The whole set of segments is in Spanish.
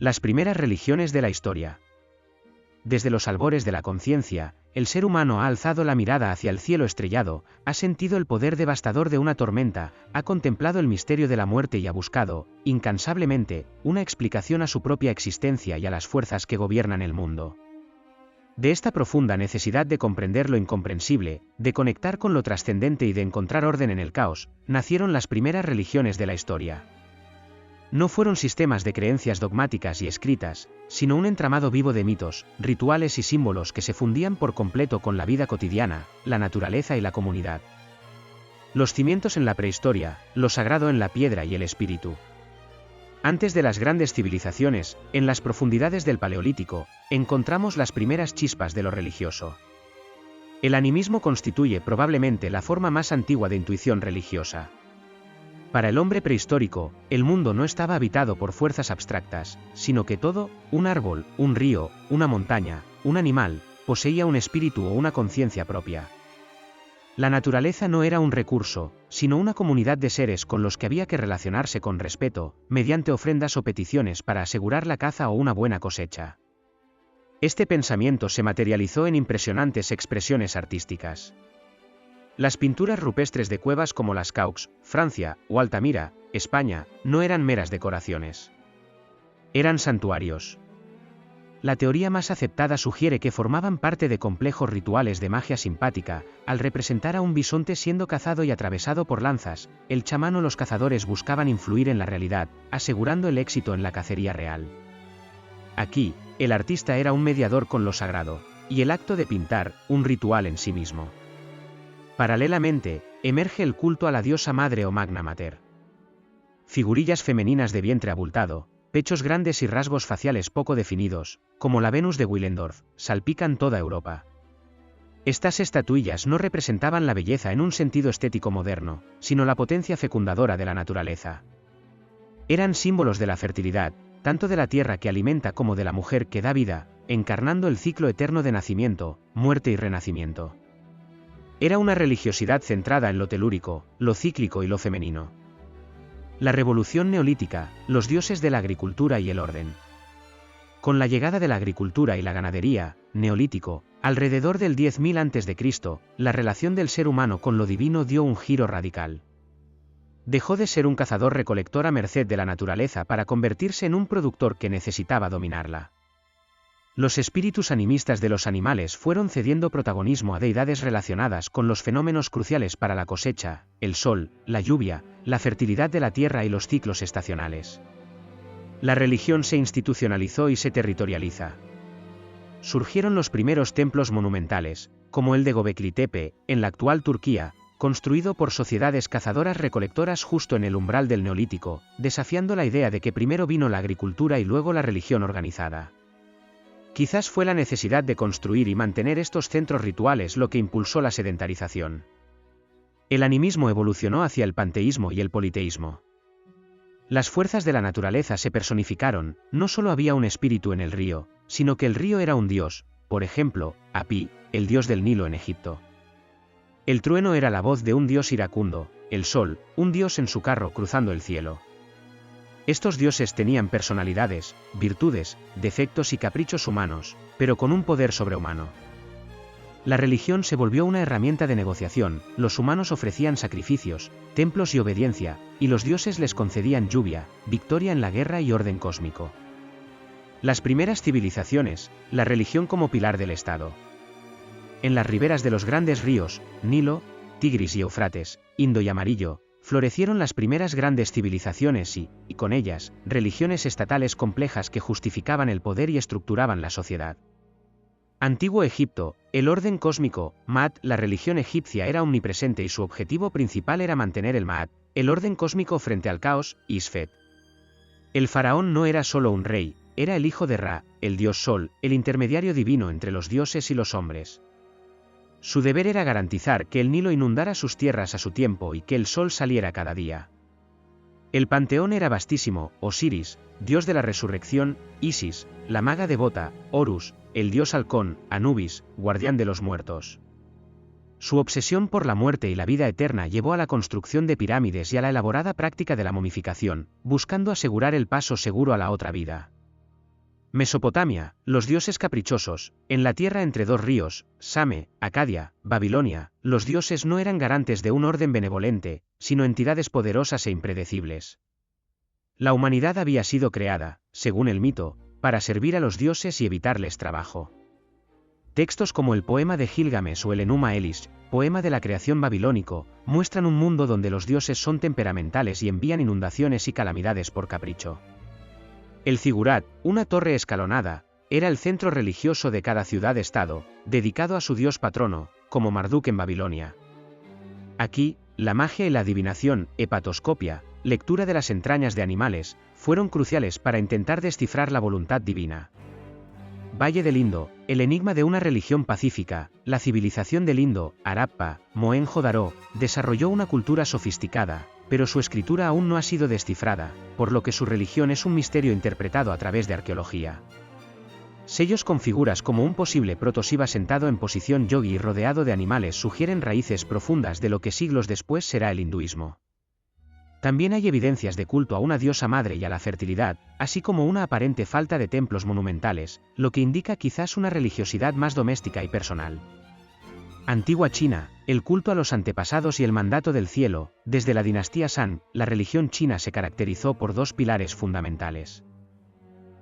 Las primeras religiones de la historia. Desde los albores de la conciencia, el ser humano ha alzado la mirada hacia el cielo estrellado, ha sentido el poder devastador de una tormenta, ha contemplado el misterio de la muerte y ha buscado, incansablemente, una explicación a su propia existencia y a las fuerzas que gobiernan el mundo. De esta profunda necesidad de comprender lo incomprensible, de conectar con lo trascendente y de encontrar orden en el caos, nacieron las primeras religiones de la historia. No fueron sistemas de creencias dogmáticas y escritas, sino un entramado vivo de mitos, rituales y símbolos que se fundían por completo con la vida cotidiana, la naturaleza y la comunidad. Los cimientos en la prehistoria, lo sagrado en la piedra y el espíritu. Antes de las grandes civilizaciones, en las profundidades del Paleolítico, encontramos las primeras chispas de lo religioso. El animismo constituye probablemente la forma más antigua de intuición religiosa. Para el hombre prehistórico, el mundo no estaba habitado por fuerzas abstractas, sino que todo, un árbol, un río, una montaña, un animal, poseía un espíritu o una conciencia propia. La naturaleza no era un recurso, sino una comunidad de seres con los que había que relacionarse con respeto, mediante ofrendas o peticiones para asegurar la caza o una buena cosecha. Este pensamiento se materializó en impresionantes expresiones artísticas. Las pinturas rupestres de cuevas como Lascaux, Francia, o Altamira, España, no eran meras decoraciones. Eran santuarios. La teoría más aceptada sugiere que formaban parte de complejos rituales de magia simpática, al representar a un bisonte siendo cazado y atravesado por lanzas, el chamán o los cazadores buscaban influir en la realidad, asegurando el éxito en la cacería real. Aquí, el artista era un mediador con lo sagrado, y el acto de pintar, un ritual en sí mismo. Paralelamente, emerge el culto a la diosa madre o Magna Mater. Figurillas femeninas de vientre abultado, pechos grandes y rasgos faciales poco definidos, como la Venus de Willendorf, salpican toda Europa. Estas estatuillas no representaban la belleza en un sentido estético moderno, sino la potencia fecundadora de la naturaleza. Eran símbolos de la fertilidad, tanto de la tierra que alimenta como de la mujer que da vida, encarnando el ciclo eterno de nacimiento, muerte y renacimiento. Era una religiosidad centrada en lo telúrico, lo cíclico y lo femenino. La revolución neolítica, los dioses de la agricultura y el orden. Con la llegada de la agricultura y la ganadería, neolítico, alrededor del 10.000 a.C., la relación del ser humano con lo divino dio un giro radical. Dejó de ser un cazador-recolector a merced de la naturaleza para convertirse en un productor que necesitaba dominarla. Los espíritus animistas de los animales fueron cediendo protagonismo a deidades relacionadas con los fenómenos cruciales para la cosecha, el sol, la lluvia, la fertilidad de la tierra y los ciclos estacionales. La religión se institucionalizó y se territorializa. Surgieron los primeros templos monumentales, como el de Göbekli Tepe, en la actual Turquía, construido por sociedades cazadoras-recolectoras justo en el umbral del Neolítico, desafiando la idea de que primero vino la agricultura y luego la religión organizada. Quizás fue la necesidad de construir y mantener estos centros rituales lo que impulsó la sedentarización. El animismo evolucionó hacia el panteísmo y el politeísmo. Las fuerzas de la naturaleza se personificaron, no solo había un espíritu en el río, sino que el río era un dios, por ejemplo, Api, el dios del Nilo en Egipto. El trueno era la voz de un dios iracundo, el sol, un dios en su carro cruzando el cielo. Estos dioses tenían personalidades, virtudes, defectos y caprichos humanos, pero con un poder sobrehumano. La religión se volvió una herramienta de negociación, los humanos ofrecían sacrificios, templos y obediencia, y los dioses les concedían lluvia, victoria en la guerra y orden cósmico. Las primeras civilizaciones, la religión como pilar del Estado. En las riberas de los grandes ríos, Nilo, Tigris y Eufrates, Indo y Amarillo, florecieron las primeras grandes civilizaciones y, con ellas, religiones estatales complejas que justificaban el poder y estructuraban la sociedad. Antiguo Egipto, el orden cósmico, Maat, la religión egipcia era omnipresente y su objetivo principal era mantener el Maat, el orden cósmico frente al caos, Isfet. El faraón no era solo un rey, era el hijo de Ra, el dios Sol, el intermediario divino entre los dioses y los hombres. Su deber era garantizar que el Nilo inundara sus tierras a su tiempo y que el sol saliera cada día. El panteón era vastísimo: Osiris, dios de la resurrección; Isis, la maga devota; Horus, el dios halcón; Anubis, guardián de los muertos. Su obsesión por la muerte y la vida eterna llevó a la construcción de pirámides y a la elaborada práctica de la momificación, buscando asegurar el paso seguro a la otra vida. Mesopotamia, los dioses caprichosos, en la tierra entre dos ríos, Same, Acadia, Babilonia, los dioses no eran garantes de un orden benevolente, sino entidades poderosas e impredecibles. La humanidad había sido creada, según el mito, para servir a los dioses y evitarles trabajo. Textos como el poema de Gilgamesh o el Enuma Elish, poema de la creación babilónico, muestran un mundo donde los dioses son temperamentales y envían inundaciones y calamidades por capricho. El zigurat, una torre escalonada, era el centro religioso de cada ciudad-estado, dedicado a su dios patrono, como Marduk en Babilonia. Aquí, la magia y la adivinación, hepatoscopia, lectura de las entrañas de animales, fueron cruciales para intentar descifrar la voluntad divina. Valle del Indo, el enigma de una religión pacífica, la civilización del Indo, Harappa, Mohenjo-Daro, desarrolló una cultura sofisticada, pero su escritura aún no ha sido descifrada, por lo que su religión es un misterio interpretado a través de arqueología. Sellos con figuras como un posible proto-Shiva sentado en posición yogi y rodeado de animales sugieren raíces profundas de lo que siglos después será el hinduismo. También hay evidencias de culto a una diosa madre y a la fertilidad, así como una aparente falta de templos monumentales, lo que indica quizás una religiosidad más doméstica y personal. Antigua China, el culto a los antepasados y el mandato del cielo. Desde la dinastía San, la religión china se caracterizó por dos pilares fundamentales.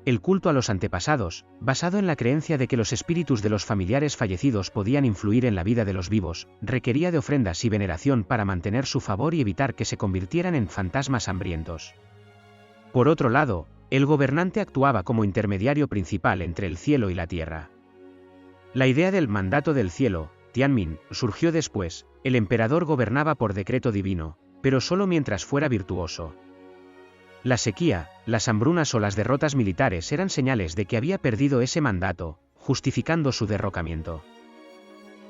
El culto a los antepasados, basado en la creencia de que los espíritus de los familiares fallecidos podían influir en la vida de los vivos, requería de ofrendas y veneración para mantener su favor y evitar que se convirtieran en fantasmas hambrientos. Por otro lado, el gobernante actuaba como intermediario principal entre el cielo y la tierra. La idea del mandato del cielo, Tianmin, surgió después. El emperador gobernaba por decreto divino, pero solo mientras fuera virtuoso. La sequía, las hambrunas o las derrotas militares eran señales de que había perdido ese mandato, justificando su derrocamiento.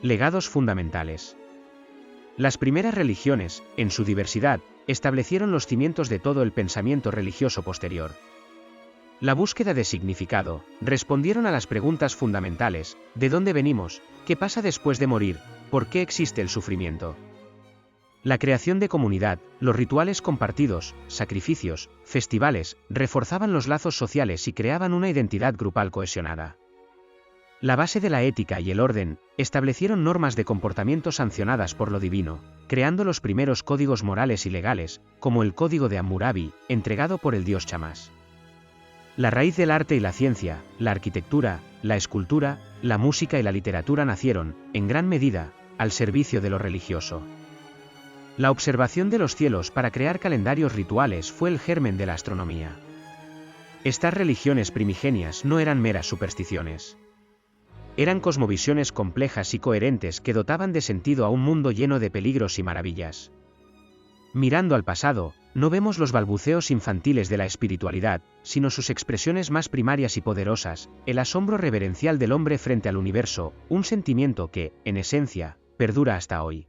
Legados fundamentales. Las primeras religiones, en su diversidad, establecieron los cimientos de todo el pensamiento religioso posterior. La búsqueda de significado, respondieron a las preguntas fundamentales: ¿de dónde venimos? ¿Qué pasa después de morir? ¿Por qué existe el sufrimiento? La creación de comunidad, los rituales compartidos, sacrificios, festivales, reforzaban los lazos sociales y creaban una identidad grupal cohesionada. La base de la ética y el orden, establecieron normas de comportamiento sancionadas por lo divino, creando los primeros códigos morales y legales, como el Código de Hammurabi, entregado por el dios Shamash. La raíz del arte y la ciencia, la arquitectura, la escultura, la música y la literatura nacieron, en gran medida, al servicio de lo religioso. La observación de los cielos para crear calendarios rituales fue el germen de la astronomía. Estas religiones primigenias no eran meras supersticiones. Eran cosmovisiones complejas y coherentes que dotaban de sentido a un mundo lleno de peligros y maravillas. Mirando al pasado, no vemos los balbuceos infantiles de la espiritualidad, sino sus expresiones más primarias y poderosas, el asombro reverencial del hombre frente al universo, un sentimiento que, en esencia, perdura hasta hoy.